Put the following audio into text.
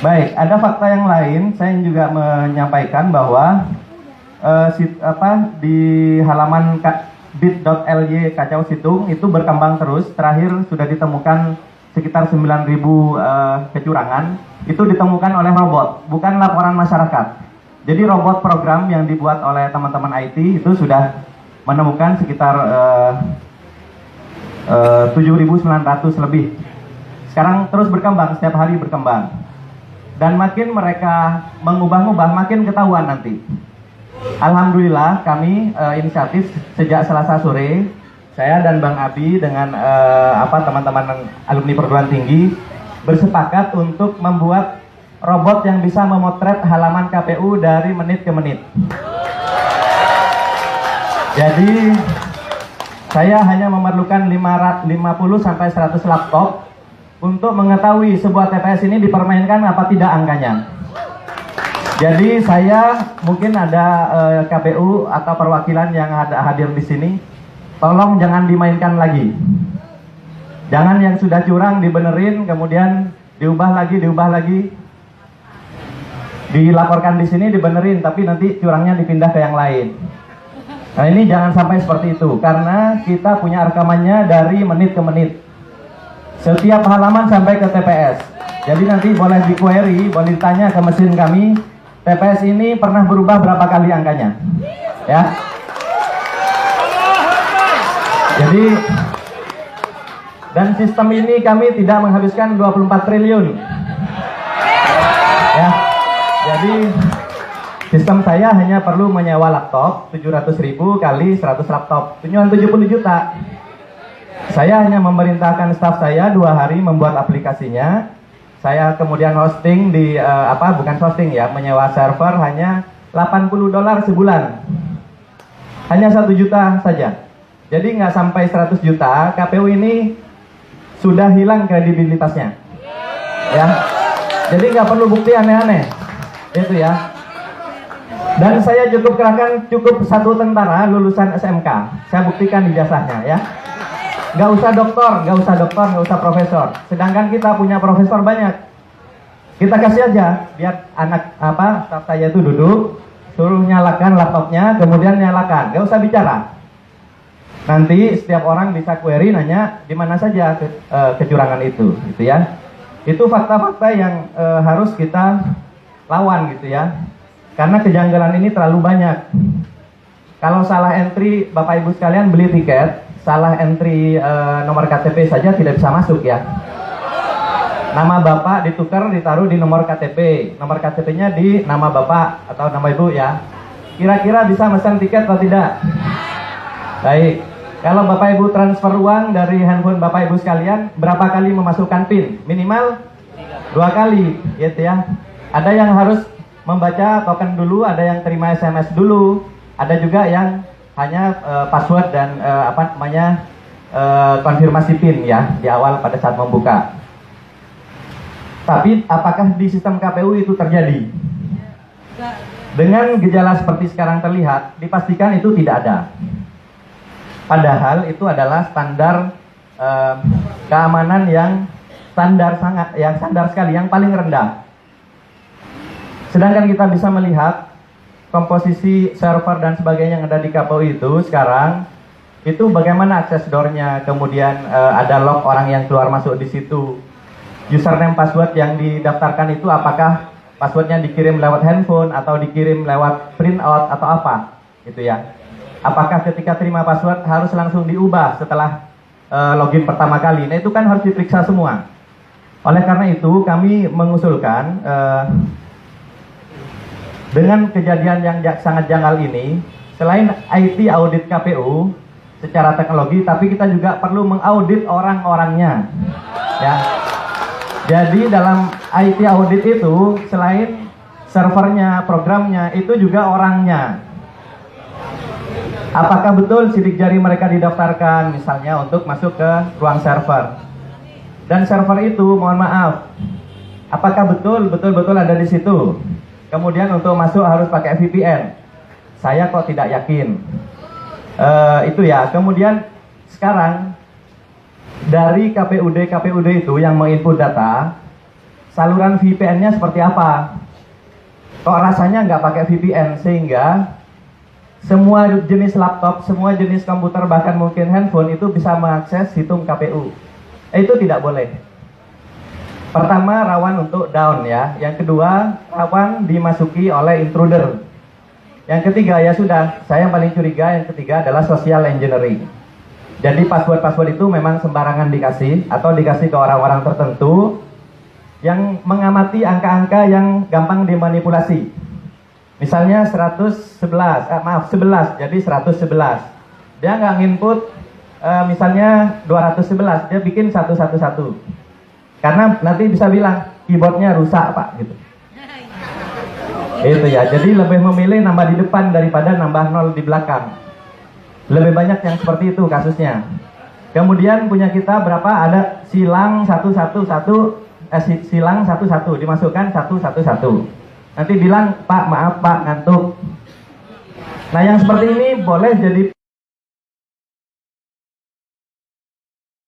Baik, ada fakta yang lain. Saya juga menyampaikan bahwa di halaman bit.ly Kacau Situng itu berkembang terus. Terakhir sudah ditemukan sekitar 9.000 kecurangan. Itu ditemukan oleh robot, bukan laporan masyarakat. Jadi robot program yang dibuat oleh teman-teman IT itu sudah menemukan sekitar 7.900 lebih. Sekarang terus berkembang, setiap hari berkembang. Dan makin mereka mengubah-ubah, makin ketahuan nanti. Alhamdulillah kami inisiatif sejak Selasa sore, saya dan Bang Abi dengan teman-teman alumni perguruan tinggi bersepakat untuk membuat robot yang bisa memotret halaman KPU dari menit ke menit. Jadi saya hanya memerlukan 50 sampai 100 laptop untuk mengetahui sebuah TPS ini dipermainkan apa tidak angkanya. Jadi saya mungkin ada KPU atau perwakilan yang hadir di sini, tolong jangan dimainkan lagi. Jangan yang sudah curang dibenerin, kemudian diubah lagi, dilaporkan di sini dibenerin, tapi nanti curangnya dipindah ke yang lain. Nah ini jangan sampai seperti itu, karena kita punya rekamannya dari menit ke menit. Setiap halaman sampai ke TPS. Jadi nanti boleh di-query, boleh ditanya ke mesin kami, TPS ini pernah berubah berapa kali angkanya. Ya. Jadi, dan sistem ini kami tidak menghabiskan 24 triliun. Ya. Jadi, sistem saya hanya perlu menyewa laptop 700.000 kali 100 laptop. Cuma 70 juta. Saya hanya memerintahkan staf saya 2 hari membuat aplikasinya. Saya kemudian hosting di bukan hosting ya, menyewa server hanya $80 sebulan. Hanya 1 juta saja. Jadi nggak sampai 100 juta, KPU ini sudah hilang kredibilitasnya. Ya. Jadi nggak perlu bukti aneh-aneh. Itu ya. Dan saya cukup 1 tentara lulusan SMK. Saya buktikan ijazahnya ya. Nggak usah doktor, nggak usah profesor. Sedangkan kita punya profesor banyak. Kita kasih aja, biar staf saya itu duduk, suruh nyalakan laptopnya, kemudian nyalakan, nggak usah bicara. Nanti setiap orang bisa query nanya di mana saja kecurangan itu, gitu ya. Itu fakta-fakta yang harus kita lawan, gitu ya. Karena kejanggalan ini terlalu banyak. Kalau salah entry, Bapak Ibu sekalian beli tiket, salah entry nomor KTP saja tidak bisa masuk ya. Nama Bapak ditukar, ditaruh di nomor KTP. Nomor KTP-nya di nama Bapak atau nama Ibu ya. Kira-kira bisa pesan tiket atau tidak? Baik. Kalau Bapak Ibu transfer uang dari handphone Bapak Ibu sekalian, berapa kali memasukkan PIN? Minimal 2 kali, gitu ya. Ada yang harus membaca token dulu, ada yang terima SMS dulu, ada juga yang hanya password dan konfirmasi PIN ya di awal pada saat membuka. Tapi apakah di sistem KPU itu terjadi? Dengan gejala seperti sekarang terlihat, dipastikan itu tidak ada. Padahal itu adalah standar keamanan yang standar sekali, yang paling rendah. Sedangkan kita bisa melihat komposisi server dan sebagainya yang ada di KPU itu sekarang, itu bagaimana akses door-nya, kemudian ada log orang yang keluar masuk di situ. Username password yang didaftarkan itu apakah passwordnya dikirim lewat handphone atau dikirim lewat printout atau apa, gitu ya. Apakah ketika terima password harus langsung diubah setelah login pertama kali? Nah itu kan harus diperiksa semua. Oleh karena itu kami mengusulkan dengan kejadian yang sangat janggal ini, selain IT audit KPU secara teknologi, tapi kita juga perlu mengaudit orang-orangnya. Ya. Jadi dalam IT audit itu selain servernya, programnya, itu juga orangnya. Apakah betul sidik jari mereka didaftarkan misalnya untuk masuk ke ruang server? Dan server itu, mohon maaf, apakah betul ada di situ? Kemudian untuk masuk harus pakai VPN. Saya kok tidak yakin. Itu ya. Kemudian sekarang dari KPUD itu yang menginput data, saluran VPN-nya seperti apa. Kok rasanya nggak pakai VPN, sehingga semua jenis laptop, semua jenis komputer, bahkan mungkin handphone itu bisa mengakses situng KPU. Itu tidak boleh. Pertama, rawan untuk down ya. Yang kedua, rawan dimasuki oleh intruder. Yang ketiga, ya sudah, saya yang paling curiga, yang ketiga adalah social engineering. Jadi password-password itu memang sembarangan dikasih, atau dikasih ke orang-orang tertentu yang mengamati angka-angka yang gampang dimanipulasi. Misalnya 11, jadi 111. Dia nggak nginput misalnya 211, dia bikin 111. Karena nanti bisa bilang keyboardnya rusak Pak gitu. Itu ya, jadi lebih memilih nambah di depan daripada nambah 0 di belakang. Lebih banyak yang seperti itu kasusnya. Kemudian punya kita berapa, ada silang 111, silang 11, dimasukkan 111. Nanti bilang, Pak maaf Pak ngantuk. Nah yang seperti ini boleh jadi